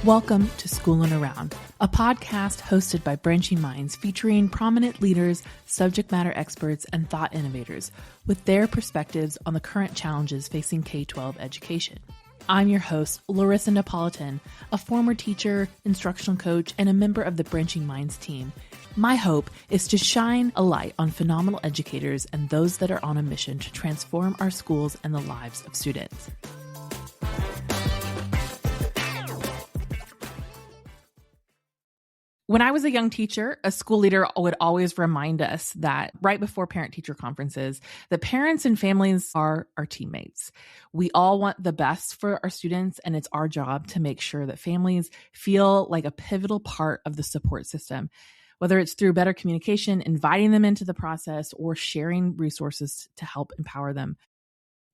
Welcome to School and Around, a podcast hosted by Branching Minds featuring prominent leaders, subject matter experts, and thought innovators with their perspectives on the current challenges facing K-12 education. I'm your host, Larissa Napolitan, a former teacher, instructional coach, and a member of the Branching Minds team. My hope is to shine a light on phenomenal educators and those that are on a mission to transform our schools and the lives of students. When I was a young teacher, a school leader would always remind us that right before parent-teacher conferences, that parents and families are our teammates. We all want the best for our students, and it's our job to make sure that families feel like a pivotal part of the support system, whether it's through better communication, inviting them into the process, or sharing resources to help empower them.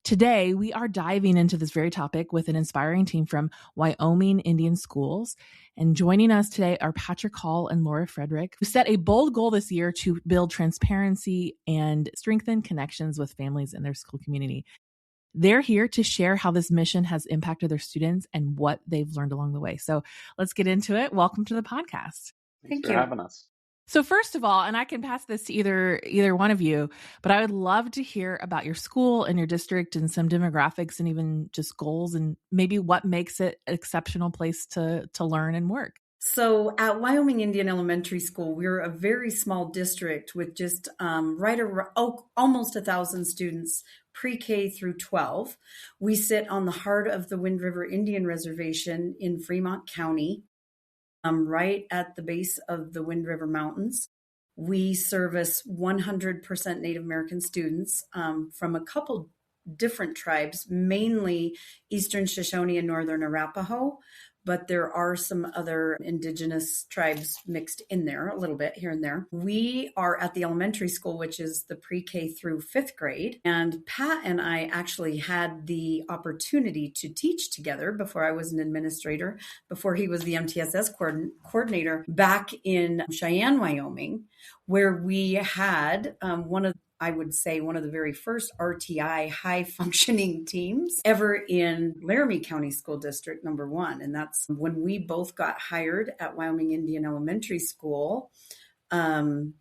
Today, we are diving into this very topic with an inspiring team from Wyoming Indian Schools. And joining us today are Patrick Hall and Laura Frederick, who set a bold goal this year to build transparency and strengthen connections with families in their school community. They're here to share how this mission has impacted their students and what they've learned along the way. So let's get into it. Welcome to the podcast. Thanks for having us. So first of all, and I can pass this to either one of you, but I would love to hear about your school and your district and some demographics and even just goals and maybe what makes it an exceptional place to learn and work. So at Wyoming Indian Elementary School, we're a very small district with just almost 1,000 students, pre-K through 12. We sit on the heart of the Wind River Indian Reservation in Fremont County. Right at the base of the Wind River Mountains. We service 100% Native American students from a couple different tribes, mainly Eastern Shoshone and Northern Arapaho, but there are some other indigenous tribes mixed in there a little bit here and there. We are at the elementary school, which is the pre-K through 5th grade. And Pat and I actually had the opportunity to teach together before I was an administrator, before he was the MTSS coordinator back in Cheyenne, Wyoming, where we had one of the very first RTI high functioning teams ever in Laramie County School District number 1. And that's when we both got hired at Wyoming Indian Elementary School. And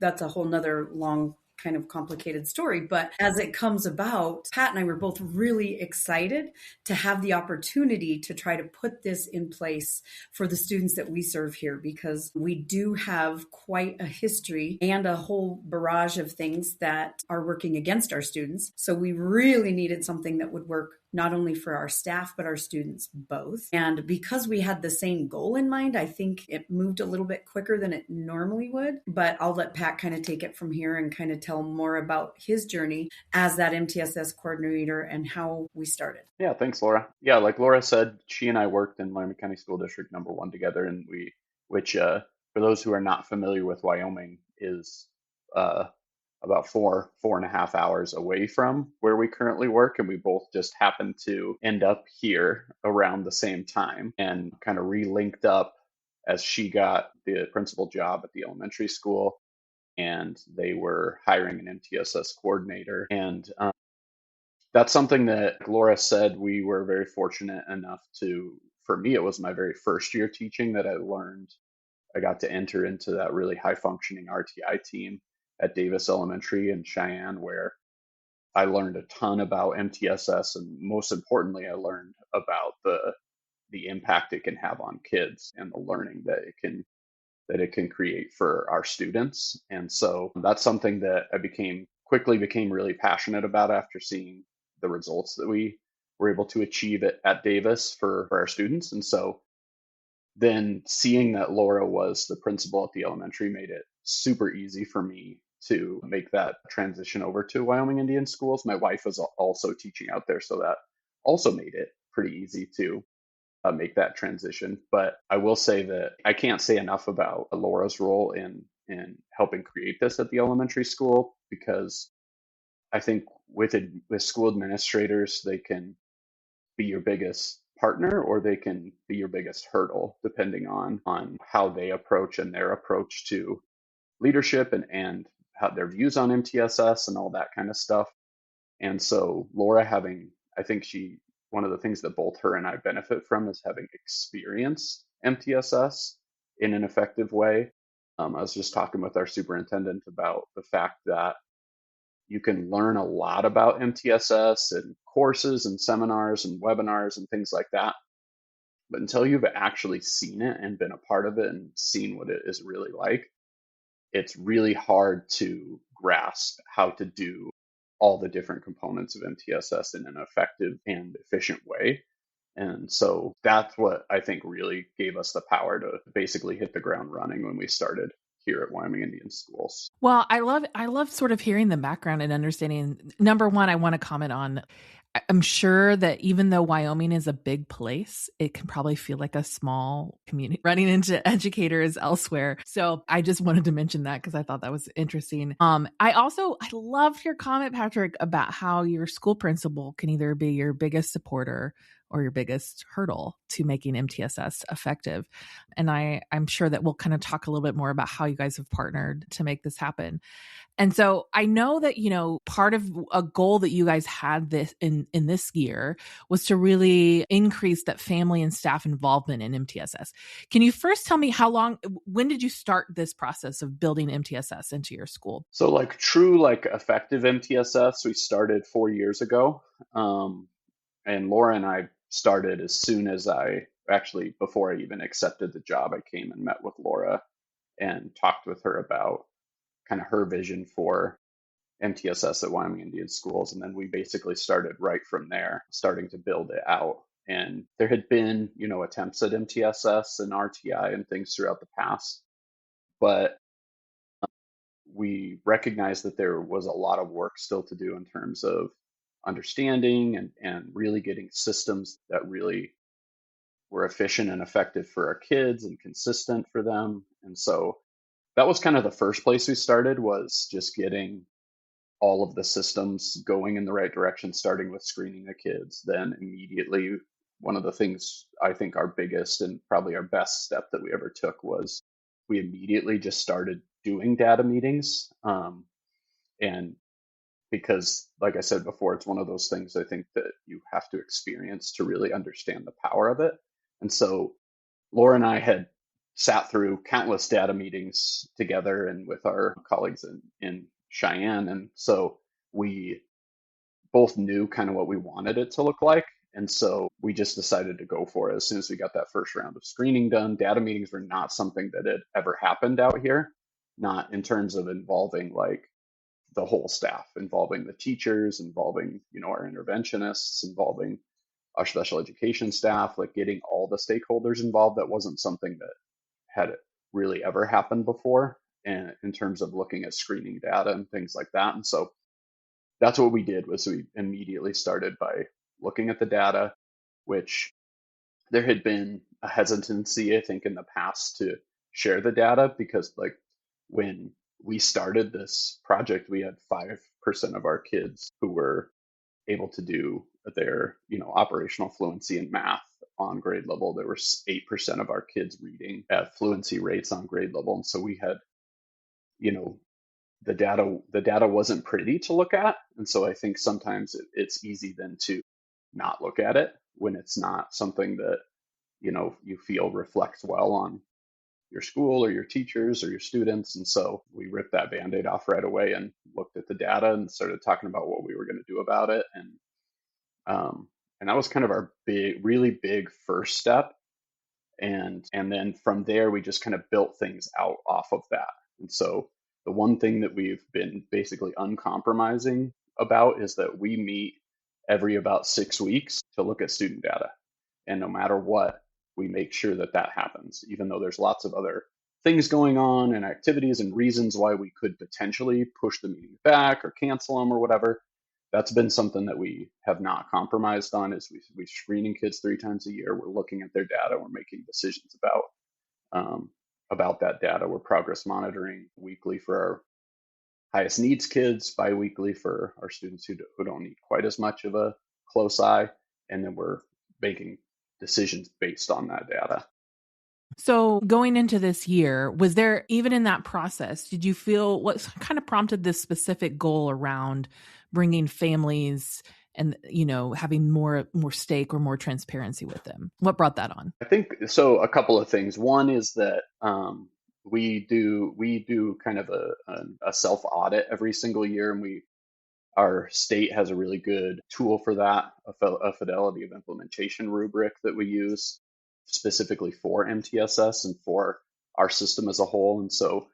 that's a whole nother long kind of complicated story. But as it comes about, Pat and I were both really excited to have the opportunity to try to put this in place for the students that we serve here, because we do have quite a history and a whole barrage of things that are working against our students. So we really needed something that would work not only for our staff, but our students both. And because we had the same goal in mind, I think it moved a little bit quicker than it normally would. But I'll let Pat kind of take it from here and kind of tell more about his journey as that MTSS coordinator and how we started. Yeah, thanks, Laura. Yeah, like Laura said, she and I worked in Laramie County School District number 1 together, and which for those who are not familiar with Wyoming, is about 4.5 hours away from where we currently work. And we both just happened to end up here around the same time and kind of re-linked up as she got the principal job at the elementary school and they were hiring an MTSS coordinator. And that's something that Laura said we were very fortunate enough for me, it was my very first year teaching that I got to enter into that really high functioning RTI team at Davis Elementary in Cheyenne, where I learned a ton about MTSS, and most importantly, I learned about the impact it can have on kids and the learning that it can create for our students. And so that's something that I quickly became really passionate about after seeing the results that we were able to achieve at Davis for our students. And so then seeing that Laura was the principal at the elementary made it super easy for me to make that transition over to Wyoming Indian Schools. My wife was also teaching out there, so that also made it pretty easy to make that transition. But I will say that I can't say enough about Laura's role in helping create this at the elementary school, because I think with school administrators, they can be your biggest partner or they can be your biggest hurdle, depending on how they approach and their approach to leadership and how their views on MTSS and all that kind of stuff. And so Laura I think she one of the things that both her and I benefit from is having experienced MTSS in an effective way. I was just talking with our superintendent about the fact that you can learn a lot about MTSS and courses and seminars and webinars and things like that. But until you've actually seen it and been a part of it and seen what it is really like, it's really hard to grasp how to do all the different components of MTSS in an effective and efficient way. And so that's what I think really gave us the power to basically hit the ground running when we started here at Wyoming Indian Schools. Well, I love sort of hearing the background and understanding. Number one, I want to comment on, I'm sure that even though Wyoming is a big place, it can probably feel like a small community running into educators elsewhere. So I just wanted to mention that because I thought that was interesting. I loved your comment, Patrick, about how your school principal can either be your biggest supporter or your biggest hurdle to making MTSS effective. And I'm sure that we'll kind of talk a little bit more about how you guys have partnered to make this happen. And so I know that, part of a goal that you guys had this in this year was to really increase that family and staff involvement in MTSS. Can you first tell me when did you start this process of building MTSS into your school? So true effective MTSS, we started 4 years ago. And Laura and I started as soon as before I even accepted the job, I came and met with Laura and talked with her about kind of her vision for MTSS at Wyoming Indian Schools. And then we basically started right from there, starting to build it out. And there had been, attempts at MTSS and RTI and things throughout the past, but we recognized that there was a lot of work still to do in terms of understanding and really getting systems that really were efficient and effective for our kids and consistent for them. And so that was kind of the first place we started, was just getting all of the systems going in the right direction, starting with screening the kids. Then immediately, one of the things I think our biggest and probably our best step that we ever took was we immediately just started doing data meetings. And because, like I said before, it's one of those things I think that you have to experience to really understand the power of it. And so Laura and I had sat through countless data meetings together and with our colleagues in Cheyenne. And so we both knew kind of what we wanted it to look like. And so we just decided to go for it as soon as we got that first round of screening done. Data meetings were not something that had ever happened out here, not in terms of involving the whole staff, involving the teachers, involving, our interventionists, involving our special education staff, getting all the stakeholders involved. That wasn't something that had really ever happened before, and in terms of looking at screening data and things like that. And so that's what we did, was we immediately started by looking at the data, which there had been a hesitancy, I think, in the past to share the data, because when we started this project, we had 5% of our kids who were able to do their, operational fluency in math on grade level. There were 8% of our kids reading at fluency rates on grade level. And so we had, the data wasn't pretty to look at. And so I think sometimes it's easy then to not look at it when it's not something that, you feel reflects well on your school or your teachers or your students. And so we ripped that Band-Aid off right away and looked at the data and started talking about what we were going to do about it. And that was kind of our really big first step. And then from there, we just kind of built things out off of that. And so the one thing that we've been basically uncompromising about is that we meet every about 6 weeks to look at student data. And no matter what, we make sure that happens, even though there's lots of other things going on and activities and reasons why we could potentially push the meetings back or cancel them or whatever. That's been something that we have not compromised on. Is we're screening kids 3 times a year. We're looking at their data. We're making decisions about that data. We're progress monitoring weekly for our highest needs kids, biweekly for our students who don't need quite as much of a close eye. And then we're making decisions based on that data. So going into this year, was there, even in that process, did you feel, what kind of prompted this specific goal around bringing families and, having more stake or more transparency with them? What brought that on? I think so. A couple of things. One is that we do kind of a self audit every single year, and our state has a really good tool for that, a fidelity of implementation rubric that we use specifically for MTSS and for our system as a whole. And so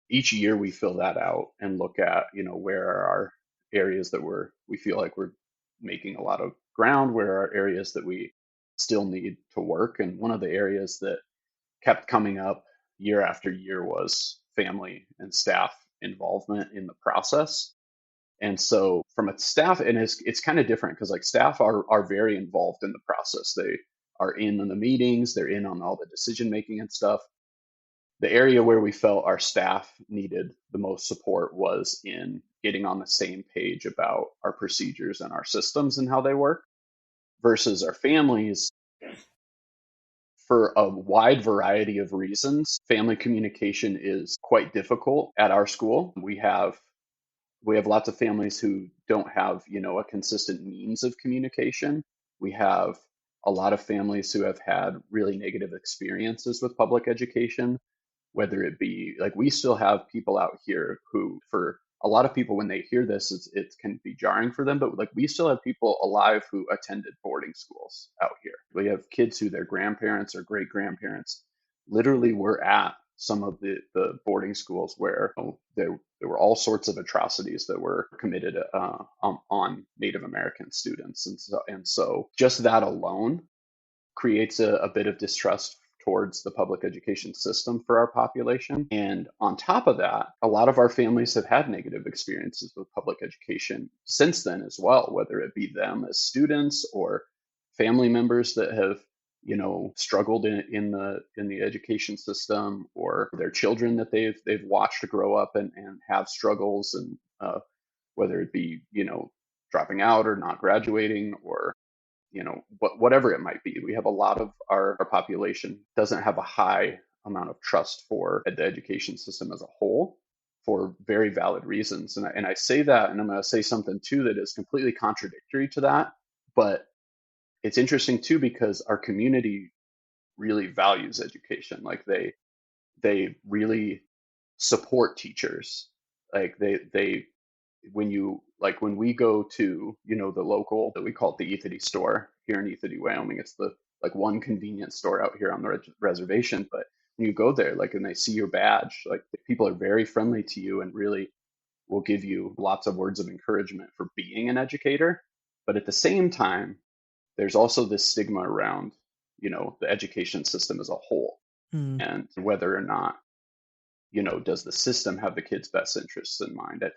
each year we fill that out and look at, where are our areas that we feel like we're making a lot of ground, where are areas that we still need to work. And one of the areas that kept coming up year after year was family and staff involvement in the process. And so from a staff, and it's kind of different because like staff are very involved in the process. They are in on the meetings, they're in on all the decision making and stuff. The area where we felt our staff needed the most support was in getting on the same page about our procedures and our systems and how they work, versus our families. For a wide variety of reasons, family communication is quite difficult at our school. We have lots of families who don't have, a consistent means of communication. We have a lot of families who have had really negative experiences with public education, whether it be like we still have people out here who, for a lot of people, when they hear this, it can be jarring for them. But like we still have people alive who attended boarding schools out here. We have kids who their grandparents or great grandparents literally were at some of the boarding schools where there were all sorts of atrocities that were committed on Native American students. And so just that alone creates a bit of distrust towards the public education system for our population. And on top of that, a lot of our families have had negative experiences with public education since then as well, whether it be them as students or family members that have struggled in the education system, or their children that they've watched grow up and have struggles, and whether it be dropping out or not graduating, or whatever it might be. We have a lot of our population doesn't have a high amount of trust for the education system as a whole, for very valid reasons. And I say that, and I'm going to say something too that is completely contradictory to that, but it's interesting too because our community really values education. Like they really support teachers. Like when we go to the local, that we call it the Ethity store here in Ethity, Wyoming. It's the one convenience store out here on the reservation. But when you go there, and they see your badge, people are very friendly to you and really will give you lots of words of encouragement for being an educator. But at the same time, there's also this stigma around, the education system as a whole, and whether or not, does the system have the kids' best interests in mind? I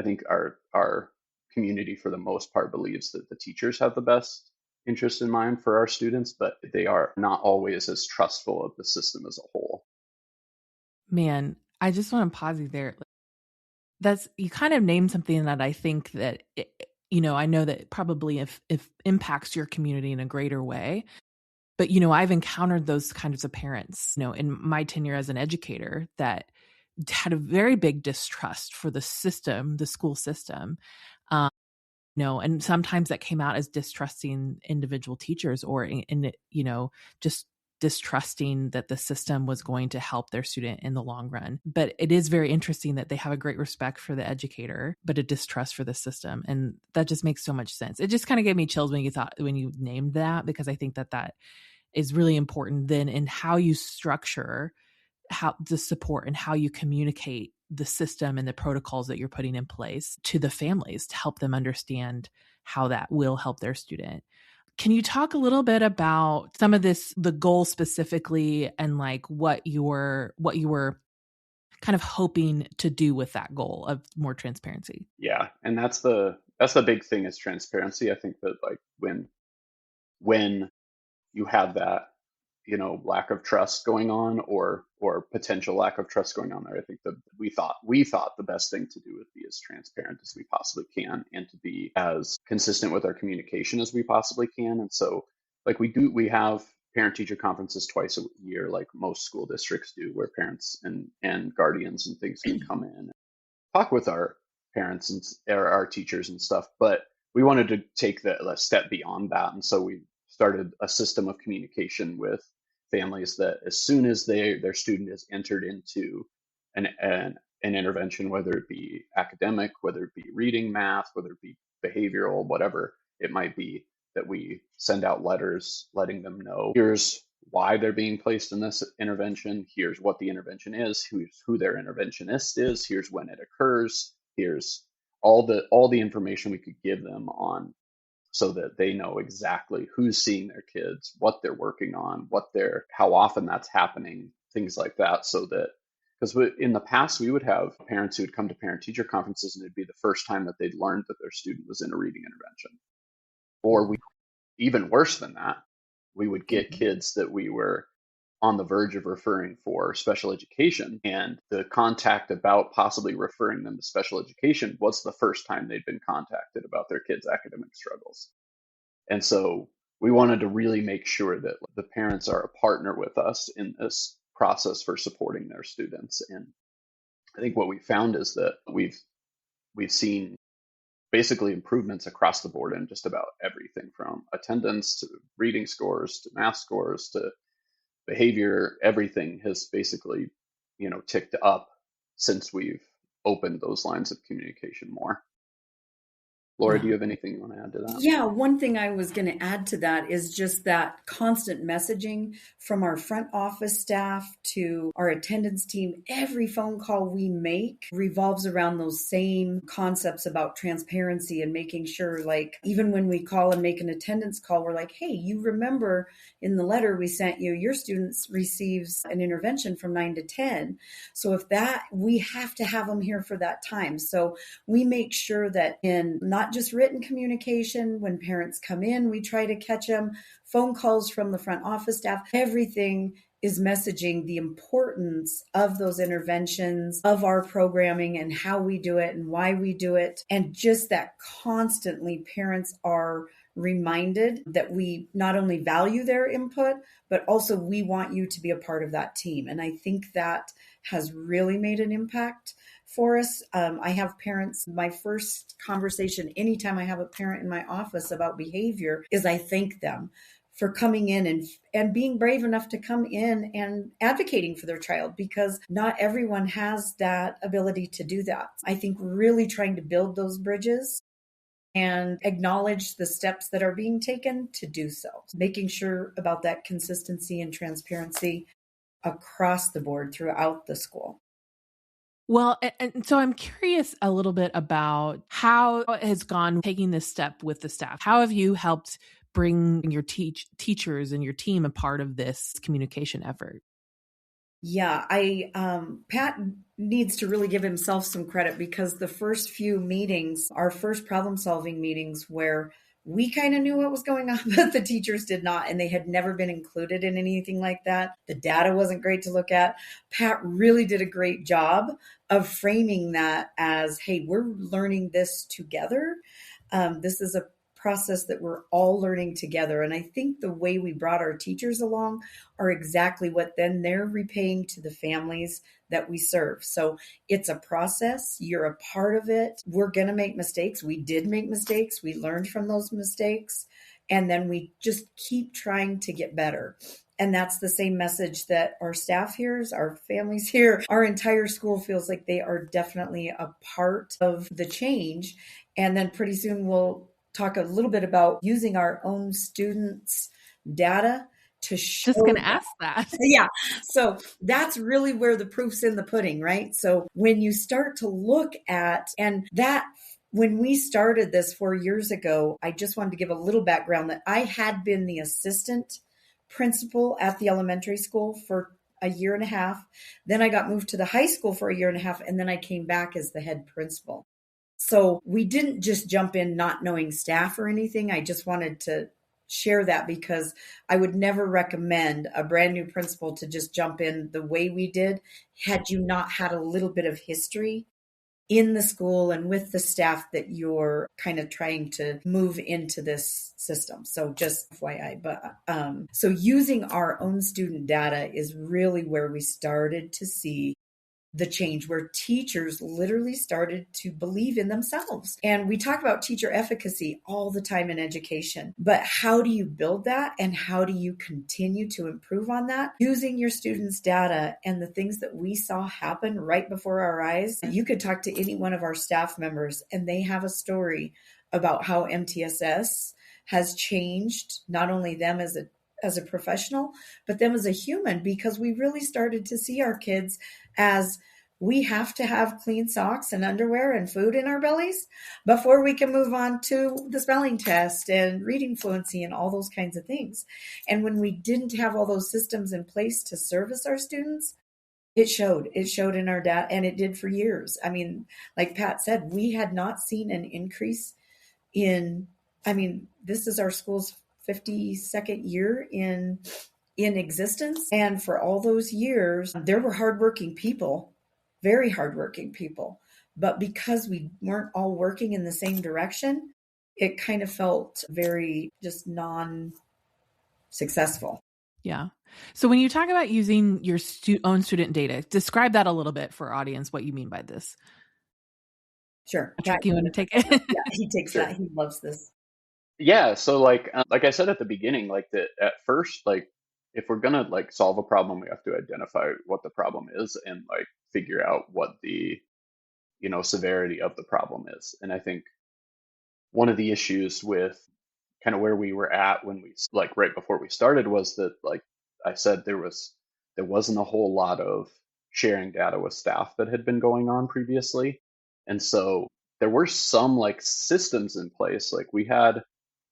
think our community, for the most part, believes that the teachers have the best interest in mind for our students, but they are not always as trustful of the system as a whole. Man, I just want to pause you there. You kind of named something that I think that I know that probably if impacts your community in a greater way. But, I've encountered those kinds of parents, in my tenure as an educator, that had a very big distrust for the system, the school system. And sometimes that came out as distrusting individual teachers, or just distrusting that the system was going to help their student in the long run. But it is very interesting that they have a great respect for the educator, but a distrust for the system. And that just makes so much sense. It just kind of gave me chills when you named that, because I think that is really important then in how you structure how the support and how you communicate the system and the protocols that you're putting in place to the families to help them understand how that will help their student. Can you talk a little bit about some of this, the goal specifically, and what you were kind of hoping to do with that goal of more transparency? Yeah. And that's the big thing, is transparency. I think that when you have that, lack of trust going on, or potential lack of trust going on there, I think that we thought the best thing to do would be as transparent as we possibly can, and to be as consistent with our communication as we possibly can. And so we have parent teacher conferences twice a year, like most school districts do, where parents and guardians and things can come in and talk with our parents and our teachers and stuff. But we wanted to take the step beyond that. And so we started a system of communication with families that as soon as their student is entered into an intervention, whether it be academic, whether it be reading, math, whether it be behavioral, whatever it might be, that we send out letters letting them know here's why they're being placed in this intervention, here's what the intervention is, who their interventionist is, here's when it occurs, here's all the information we could give them on, so that they know exactly who's seeing their kids, what they're working on, how often that's happening, things like that. So that, because in the past we would have parents who would come to parent teacher conferences and it'd be the first time that they'd learned that their student was in a reading intervention. Or even worse than that, we would get kids that we were on the verge of referring for special education, and the contact about possibly referring them to special education was the first time they'd been contacted about their kids' academic struggles. And so we wanted to really make sure that the parents are a partner with us in this process for supporting their students. And I think what we found is that we've seen basically improvements across the board in just about everything, from attendance to reading scores to math scores to behavior. Everything has basically, ticked up since we've opened those lines of communication more. Laura, do you have anything you want to add to that? Yeah, one thing I was going to add to that is just that constant messaging from our front office staff to our attendance team. Every phone call we make revolves around those same concepts about transparency and making sure, like, even when we call and make an attendance call, we're like, hey, you remember in the letter we sent you, your students receives an intervention from 9 to 10. So if that, we have to have them here for that time. So we make sure that in not just written communication, when parents come in, we try to catch them, phone calls from the front office staff, everything is messaging the importance of those interventions, of our programming and how we do it and why we do it. And just that constantly parents are reminded that we not only value their input, but also we want you to be a part of that team. And I think that has really made an impact for us. I have parents, my first conversation, anytime I have a parent in my office about behavior, is I thank them for coming in and being brave enough to come in and advocating for their child, because not everyone has that ability to do that. I think really trying to build those bridges and acknowledge the steps that are being taken to do so, making sure about that consistency and transparency across the board throughout the school. Well, and so I'm curious a little bit about how it has gone taking this step with the staff. How have you helped bring your teachers and your team a part of this communication effort? Yeah, Pat needs to really give himself some credit, because the first few meetings, our first problem solving meetings, where we kind of knew what was going on, but the teachers did not, and they had never been included in anything like that. The data wasn't great to look at. Pat really did a great job of framing that as, hey, we're learning this together. This is a process that we're all learning together. And I think the way we brought our teachers along are exactly what then they're repaying to the families that we serve. So it's a process. You're a part of it. We're going to make mistakes. We did make mistakes. We learned from those mistakes. And then we just keep trying to get better. And that's the same message that our staff hears, our families hear. Our entire school feels like they are definitely a part of the change. And then pretty soon we'll talk a little bit about using our own students' data to show. Just going to ask that. Yeah. So that's really where the proof's in the pudding, right? So when you start to look at, and that, when we started this 4 years ago, I just wanted to give a little background that I had been the assistant principal at the elementary school for a year and a half. Then I got moved to the high school for a year and a half. And then I came back as the head principal. So we didn't just jump in not knowing staff or anything. I just wanted to share that, because I would never recommend a brand new principal to just jump in the way we did had you not had a little bit of history in the school and with the staff that you're kind of trying to move into this system. So just FYI, but so using our own student data is really where we started to see the change where teachers literally started to believe in themselves. And we talk about teacher efficacy all the time in education, but how do you build that and how do you continue to improve on that? Using your students' data and the things that we saw happen right before our eyes. You could talk to any one of our staff members and they have a story about how MTSS has changed not only them as a professional, but them as a human, because we really started to see our kids as we have to have clean socks and underwear and food in our bellies before we can move on to the spelling test and reading fluency and all those kinds of things. And when we didn't have all those systems in place to service our students, it showed in our data, and it did for years. I mean, like Pat said, we had not seen an increase this is our school's 52nd year in existence. And for all those years, there were hardworking people, very hardworking people. But because we weren't all working in the same direction, it kind of felt very just non-successful. Yeah. So when you talk about using your own student data, describe that a little bit for our audience, what you mean by this. Sure. Patrick, you want to take it? Yeah, he takes that. He loves this. Yeah, so like I said at the beginning, like that at first, like if we're gonna like solve a problem, we have to identify what the problem is and like figure out what the severity of the problem is. And I think one of the issues with kind of where we were at when we like right before we started was that, like I said, there wasn't a whole lot of sharing data with staff that had been going on previously. And so there were some like systems in place. Like we had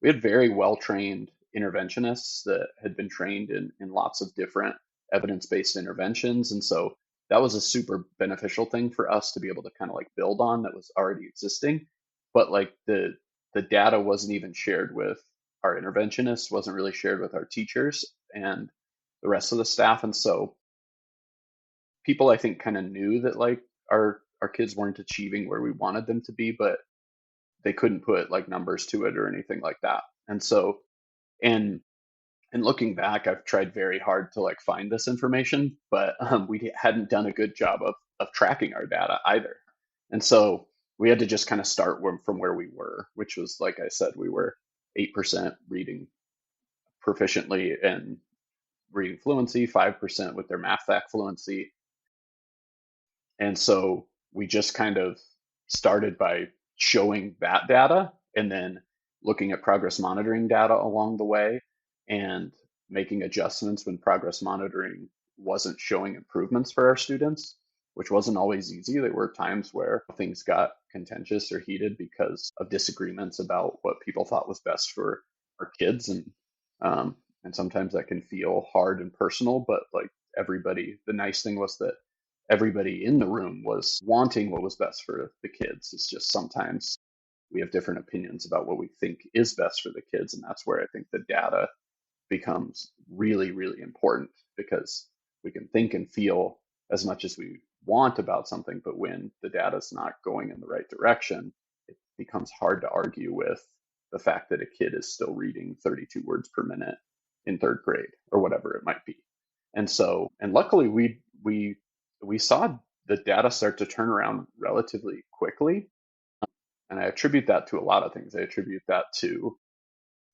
very well trained interventionists that had been trained in lots of different evidence-based interventions. And so that was a super beneficial thing for us to be able to kind of like build on that was already existing. But like the data wasn't even shared with our interventionists, wasn't really shared with our teachers and the rest of the staff. And so people, I think, kind of knew that like our kids weren't achieving where we wanted them to be, but they couldn't put like numbers to it or anything like that. And so, and looking back, I've tried very hard to like find this information, but we hadn't done a good job of tracking our data either. And so we had to just kind of start from where we were, which was, like I said, we were 8% reading proficiently and reading fluency, 5% with their math fact fluency. And so we just kind of started by showing that data and then looking at progress monitoring data along the way and making adjustments when progress monitoring wasn't showing improvements for our students, which wasn't always easy. There were times where things got contentious or heated because of disagreements about what people thought was best for our kids. And sometimes that can feel hard and personal, but like everybody, the nice thing was that everybody in the room was wanting what was best for the kids. It's just sometimes we have different opinions about what we think is best for the kids. And that's where I think the data becomes really, really important, because we can think and feel as much as we want about something, but when the data is not going in the right direction, it becomes hard to argue with the fact that a kid is still reading 32 words per minute in third grade or whatever it might be. And so, and luckily we saw the data start to turn around relatively quickly. And I attribute that to a lot of things. I attribute that to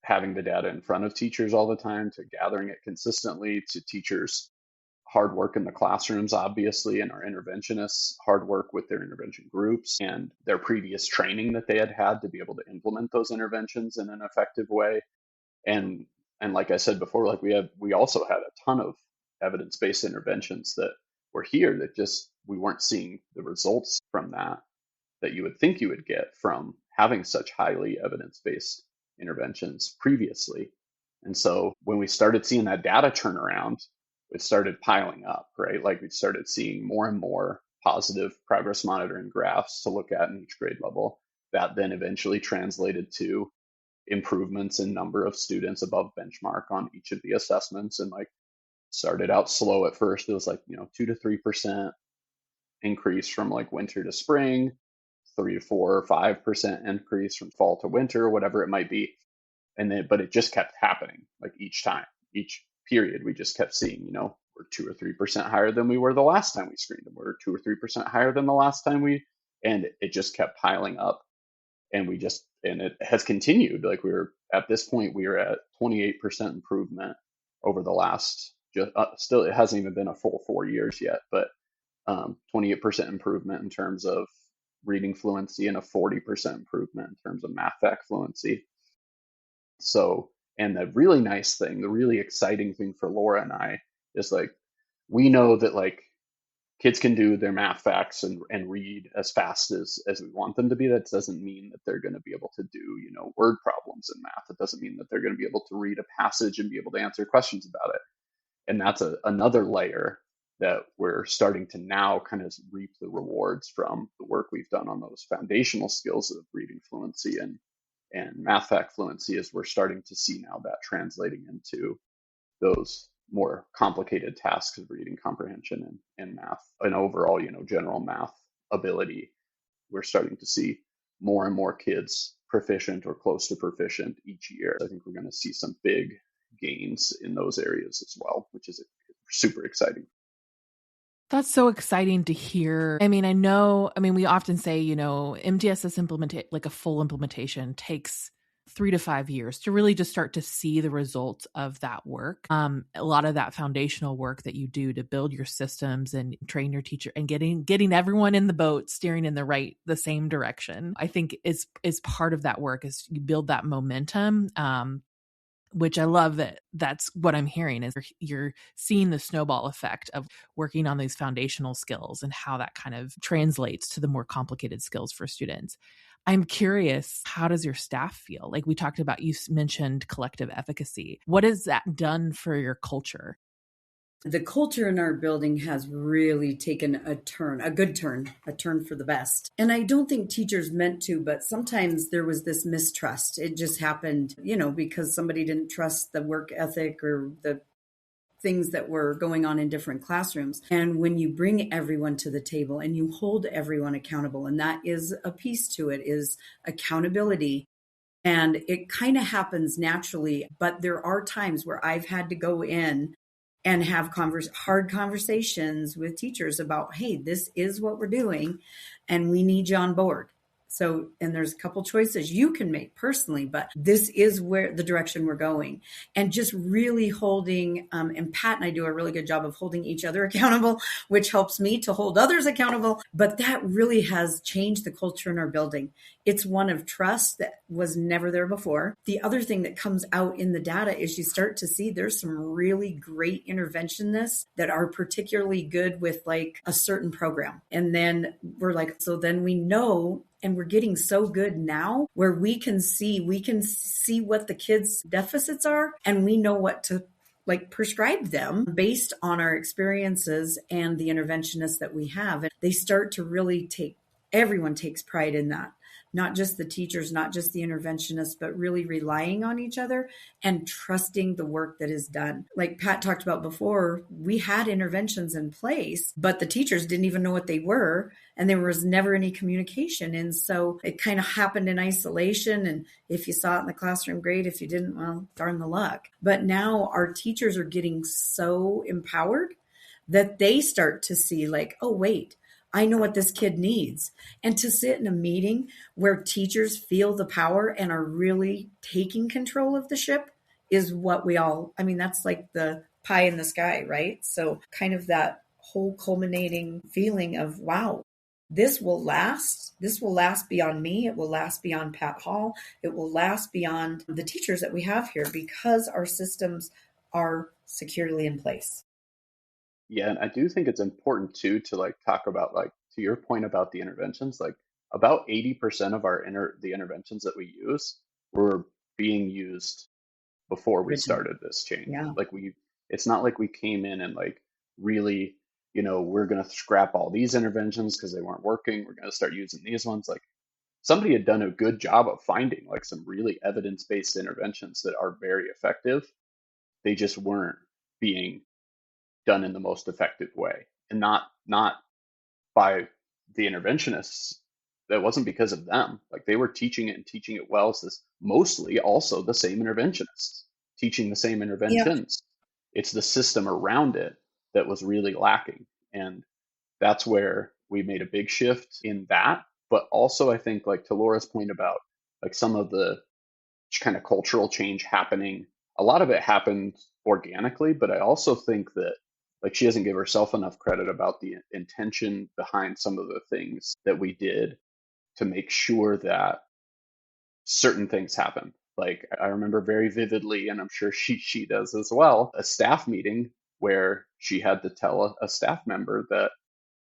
having the data in front of teachers all the time, to gathering it consistently, to teachers' hard work in the classrooms, obviously, and our interventionists' hard work with their intervention groups and their previous training that they had to be able to implement those interventions in an effective way. And like I said before, like we also had a ton of evidence-based interventions that were here that just we weren't seeing the results from that you would think you would get from having such highly evidence-based interventions previously. And so when we started seeing that data turn around, it started piling up, right? Like we started seeing more and more positive progress monitoring graphs to look at in each grade level. That then eventually translated to improvements in number of students above benchmark on each of the assessments. And like started out slow at first. It was like, 2 to 3% increase from like winter to spring, 3 to 4 or 5% increase from fall to winter, whatever it might be. And then, but it just kept happening like each time, each period, we just kept seeing, we're 2 or 3% higher than we were the last time we screened them. We're 2 or 3% higher than the last time and it just kept piling up. And it has continued. Like at this point, we are at 28% improvement over the last, still, it hasn't even been a full 4 years yet, but 28% improvement in terms of reading fluency and a 40% improvement in terms of math fact fluency. So, and the really nice thing, the really exciting thing for Laura and I is like, we know that like kids can do their math facts and read as fast as we want them to be. That doesn't mean that they're going to be able to do, word problems in math. It doesn't mean that they're going to be able to read a passage and be able to answer questions about it. And that's another layer that we're starting to now kind of reap the rewards from the work we've done on those foundational skills of reading fluency and math fact fluency, as we're starting to see now that translating into those more complicated tasks of reading comprehension and math and overall, general math ability. We're starting to see more and more kids proficient or close to proficient each year. I think we're going to see some big gains in those areas as well, which is super exciting. That's so exciting to hear. I mean, we often say, MTSS like a full implementation takes 3 to 5 years to really just start to see the results of that work. A lot of that foundational work that you do to build your systems and train your teacher and getting everyone in the boat steering in the same direction, I think is part of that work. Is you build that momentum. Which I love that's what I'm hearing is you're seeing the snowball effect of working on these foundational skills and how that kind of translates to the more complicated skills for students. I'm curious, how does your staff feel? Like we talked about, you mentioned collective efficacy. What has that done for your culture? The culture in our building has really taken a good turn for the best. And I don't think teachers meant to, but sometimes there was this mistrust. It just happened, because somebody didn't trust the work ethic or the things that were going on in different classrooms. And when you bring everyone to the table and you hold everyone accountable, and that is a piece to it, is accountability. And it kind of happens naturally, but there are times where I've had to go in and have hard conversations with teachers about, hey, this is what we're doing and we need you on board. So, and there's a couple choices you can make personally, but this is where the direction we're going. And just really holding, and Pat and I do a really good job of holding each other accountable, which helps me to hold others accountable. But that really has changed the culture in our building. It's one of trust that was never there before. The other thing that comes out in the data is you start to see there's some really great interventionists that are particularly good with like a certain program. And then we're like, so then we know, and we're getting so good now where we can see what the kids' deficits are, and we know what to like prescribe them based on our experiences and the interventionists that we have. And they start to really everyone takes pride in that. Not just the teachers, not just the interventionists, but really relying on each other and trusting the work that is done. Like Pat talked about before, we had interventions in place, but the teachers didn't even know what they were, and there was never any communication. And so it kind of happened in isolation. And if you saw it in the classroom, great. If you didn't, well, darn the luck. But now our teachers are getting so empowered that they start to see like, oh, wait, I know what this kid needs. And to sit in a meeting where teachers feel the power and are really taking control of the ship is what that's like the pie in the sky, right? So kind of that whole culminating feeling of, wow, this will last. This will last beyond me. It will last beyond Pat Hall. It will last beyond the teachers that we have here because our systems are securely in place. Yeah, and I do think it's important too to like talk about, like, to your point about the interventions, like about 80% of the interventions that we use were being used before we started this change. Yeah. Like it's not like we came in and like really, we're going to scrap all these interventions because they weren't working. We're going to start using these ones. Like somebody had done a good job of finding like some really evidence-based interventions that are very effective. They just weren't being done in the most effective way, and not by the interventionists. That wasn't because of them. Like they were teaching it and teaching it well. So it's mostly also the same interventionists teaching the same interventions. Yep. It's the system around it that was really lacking. And that's where we made a big shift in that. But also, I think, like to Laura's point about like some of the kind of cultural change happening, a lot of it happened organically, but I also think that like she doesn't give herself enough credit about the intention behind some of the things that we did to make sure that certain things happen. Like I remember very vividly, and I'm sure she does as well, a staff meeting where she had to tell a staff member that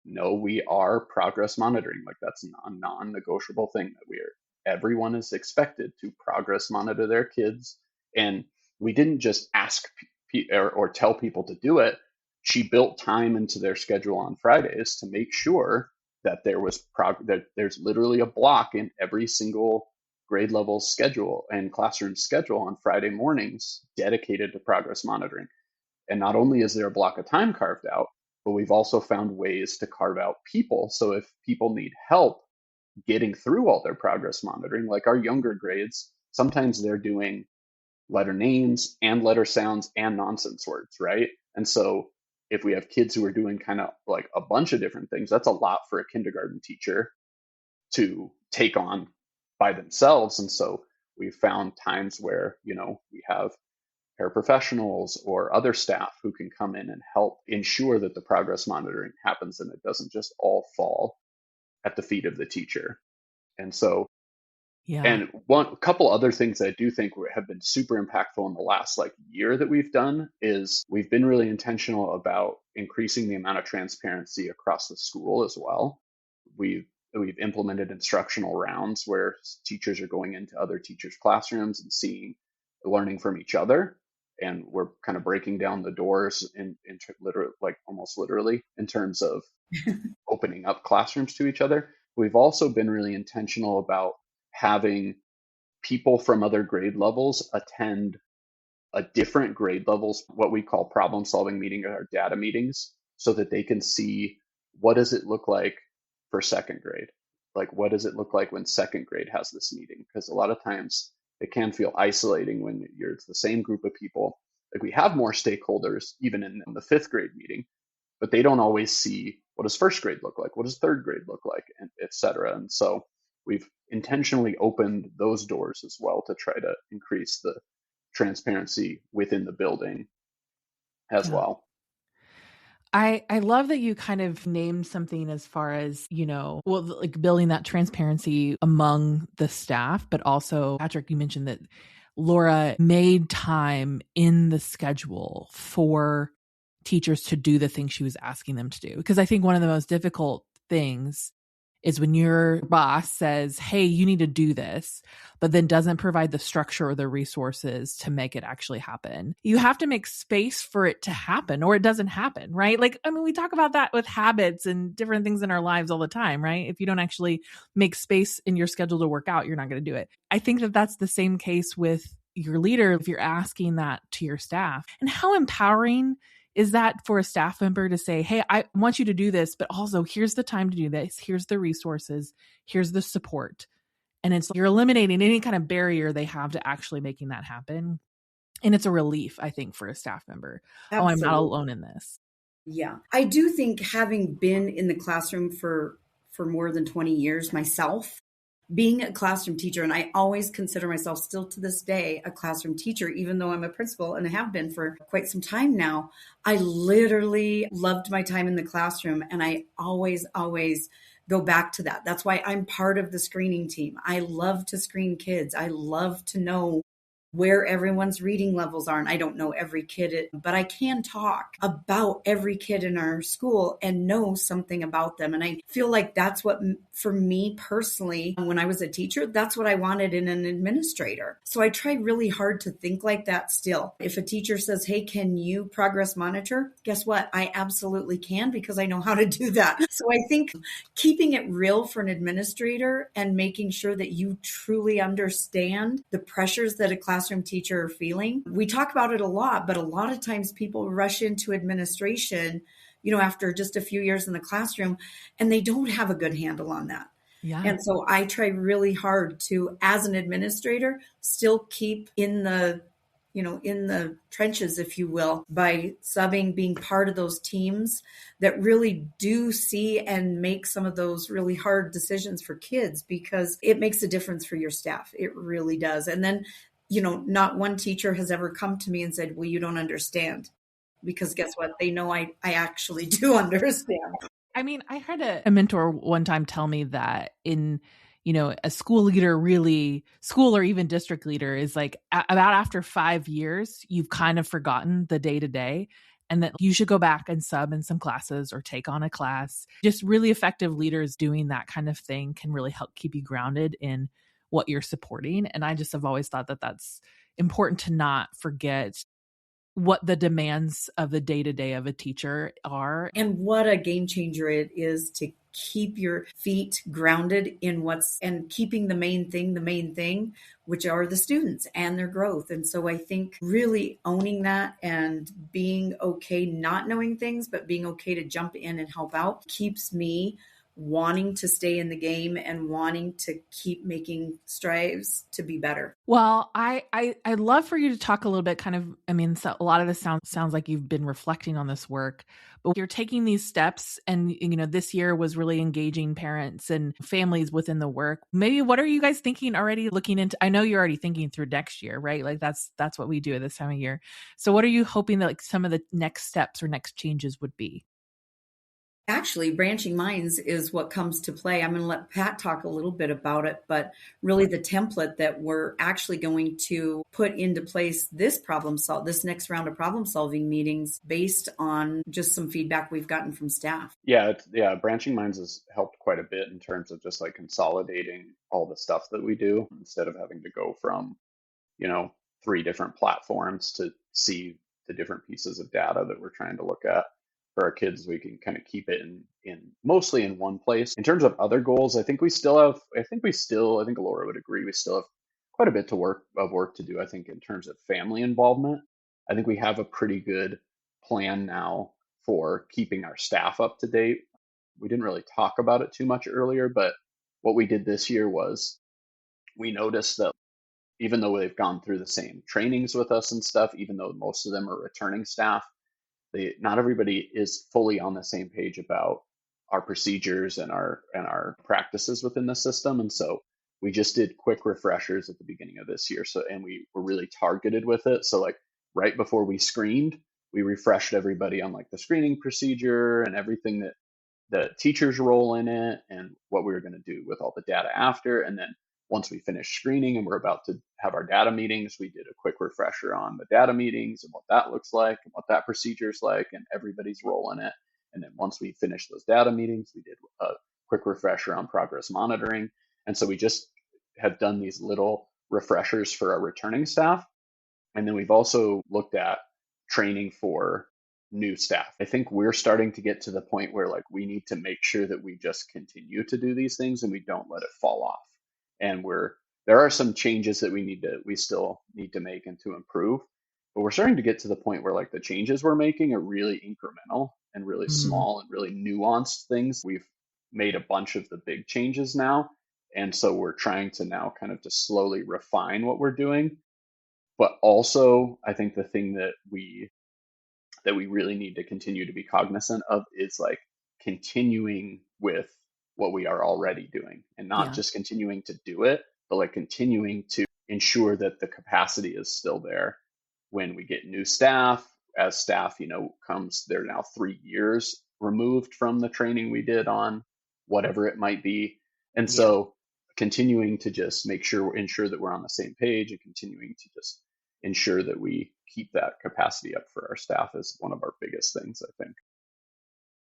no, we are progress monitoring. Like that's a non-negotiable thing that everyone is expected to progress monitor their kids. And we didn't just ask or tell people to do it. She built time into their schedule on Fridays to make sure that that there's literally a block in every single grade level schedule and classroom schedule on Friday mornings dedicated to progress monitoring. And not only is there a block of time carved out, but we've also found ways to carve out people. So if people need help getting through all their progress monitoring, like our younger grades, sometimes they're doing letter names and letter sounds and nonsense words, right? And so if we have kids who are doing kind of like a bunch of different things, that's a lot for a kindergarten teacher to take on by themselves. And so we've found times where, we have paraprofessionals or other staff who can come in and help ensure that the progress monitoring happens and it doesn't just all fall at the feet of the teacher. And so, and a couple other things I do think have been super impactful in the last year that we've done is we've been really intentional about increasing the amount of transparency across the school as well. We've implemented instructional rounds where teachers are going into other teachers' classrooms and learning from each other. And we're kind of breaking down the doors in almost literally in terms of opening up classrooms to each other. We've also been really intentional about having people from other grade levels attend a different grade levels, what we call problem solving meeting or data meetings, so that they can see what does it look like for second grade? Like, what does it look like when second grade has this meeting? Because a lot of times it can feel isolating when it's the same group of people. Like we have more stakeholders even in the fifth grade meeting, but they don't always see what does first grade look like, what does third grade look like, and et cetera. And so we've intentionally opened those doors as well to try to increase the transparency within the building as well. I love that you kind of named something as far as, like building that transparency among the staff, but also, Patrick, you mentioned that Laura made time in the schedule for teachers to do the things she was asking them to do. Because I think one of the most difficult things is when your boss says, hey, you need to do this, but then doesn't provide the structure or the resources to make it actually happen. You have to make space for it to happen or it doesn't happen, right? We talk about that with habits and different things in our lives all the time, right? If you don't actually make space in your schedule to work out, you're not going to do it. I think that that's the same case with your leader if you're asking that to your staff. And how empowering is that for a staff member to say, hey, I want you to do this, but also here's the time to do this. Here's the resources. Here's the support. And it's you're eliminating any kind of barrier they have to actually making that happen. And it's a relief, I think, for a staff member. Absolutely. Oh, I'm not alone in this. Yeah. I do think having been in the classroom for more than 20 years myself, being a classroom teacher, and I always consider myself still to this day a classroom teacher, even though I'm a principal and have been for quite some time now, I literally loved my time in the classroom. And I always go back to that. That's why I'm part of the screening team. I love to screen kids. I love to know where everyone's reading levels are. And I don't know every kid, but I can talk about every kid in our school and know something about them. And I feel like that's what, for me personally, when I was a teacher, that's what I wanted in an administrator. So I try really hard to think like that still. If a teacher says, hey, can you progress monitor? Guess what? I absolutely can because I know how to do that. So I think keeping it real for an administrator and making sure that you truly understand the pressures that a classroom teacher are feeling. We talk about it a lot, but a lot of times people rush into administration, after just a few years in the classroom, and they don't have a good handle on that. Yeah. And so I try really hard to, as an administrator, still keep in the in the trenches, if you will, by subbing, being part of those teams that really do see and make some of those really hard decisions for kids, because it makes a difference for your staff. It really does. And then, not one teacher has ever come to me and said, well, you don't understand. Because guess what? They know I actually do understand. I mean, I had a mentor one time tell me that a school leader, really school or even district leader, is like about after 5 years, you've kind of forgotten the day to day, and that you should go back and sub in some classes or take on a class. Just really effective leaders doing that kind of thing can really help keep you grounded in what you're supporting. And I just have always thought that that's important to not forget what the demands of the day-to-day of a teacher are. And what a game changer it is to keep your feet grounded in and keeping the main thing, which are the students and their growth. And so I think really owning that and being okay not knowing things, but being okay to jump in and help out keeps me wanting to stay in the game and wanting to keep making strides to be better. Well, I'd love for you to talk a little bit so a lot of this sounds like you've been reflecting on this work, but you're taking these steps, and this year was really engaging parents and families within the work. Maybe what are you guys thinking already, looking into? I know you're already thinking through next year, right? Like that's what we do at this time of year. So what are you hoping that some of the next steps or next changes would be? Actually, branching minds is what comes to play. I'm going to let Pat talk a little bit about it, but really the template that we're actually going to put into place this next round of problem solving meetings based on just some feedback we've gotten from staff. Yeah, branching minds has helped quite a bit in terms of just like consolidating all the stuff that we do instead of having to go from, 3 different platforms to see the different pieces of data that we're trying to look at. For our kids, we can kind of keep it in mostly in one place. In terms of other goals, I think Laura would agree, we still have quite a bit of work to do. I think in terms of family involvement, I think we have a pretty good plan now for keeping our staff up to date. We didn't really talk about it too much earlier, but what we did this year was we noticed that even though they've gone through the same trainings with us and stuff, even though most of them are returning staff, not everybody is fully on the same page about our procedures and our practices within the system. And so we just did quick refreshers at the beginning of this year. And we were really targeted with it. So like right before we screened, we refreshed everybody on like the screening procedure and everything that the teacher's role in it and what we were going to do with all the data after. And then once we finished screening and we're about to have our data meetings, we did a quick refresher on the data meetings and what that looks like and what that procedure is like and everybody's role in it. And then once we finished those data meetings, we did a quick refresher on progress monitoring. And so we just have done these little refreshers for our returning staff. And then we've also looked at training for new staff. I think we're starting to get to the point where like we need to make sure that we just continue to do these things and we don't let it fall off. And there are some changes that we still need to make and to improve, but we're starting to get to the point where like the changes we're making are really incremental and really small and really nuanced things. We've made a bunch of the big changes now. And so we're trying to now kind of just slowly refine what we're doing. But also I think the thing that we really need to continue to be cognizant of is like continuing with what we are already doing and not just continuing to do it, but like continuing to ensure that the capacity is still there when we get new staff. As staff, they're now 3 years removed from the training we did on whatever it might be. And so continuing to just ensure that we're on the same page and continuing to just ensure that we keep that capacity up for our staff is one of our biggest things, I think.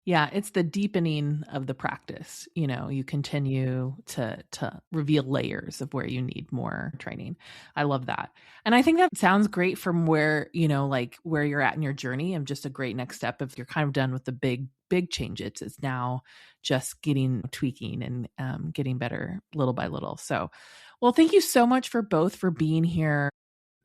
Yeah, it's the deepening of the practice. You continue to reveal layers of where you need more training. I love that. And I think that sounds great from where, where you're at in your journey, and just a great next step. If you're kind of done with the big changes, it's now just tweaking and getting better little by little. So, well, thank you so much for being here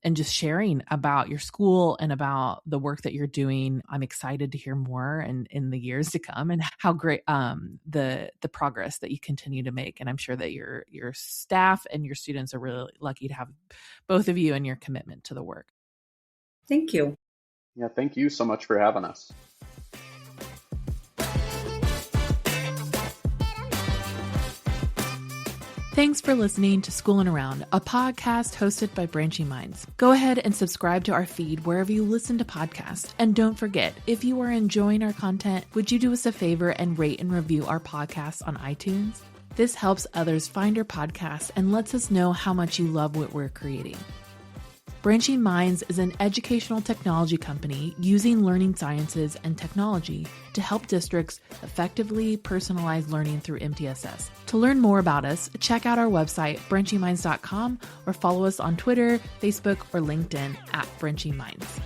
and just sharing about your school and about the work that you're doing. I'm excited to hear more in the years to come, and how great the progress that you continue to make. And I'm sure that your staff and your students are really lucky to have both of you and your commitment to the work. Thank you. Yeah, thank you so much for having us. Thanks for listening to Schoolin' Around, a podcast hosted by Branching Minds. Go ahead and subscribe to our feed wherever you listen to podcasts. And don't forget, if you are enjoying our content, would you do us a favor and rate and review our podcast on iTunes? This helps others find our podcast and lets us know how much you love what we're creating. Branching Minds is an educational technology company using learning sciences and technology to help districts effectively personalize learning through MTSS. To learn more about us, check out our website, branchingminds.com, or follow us on Twitter, Facebook, or LinkedIn at Branching Minds.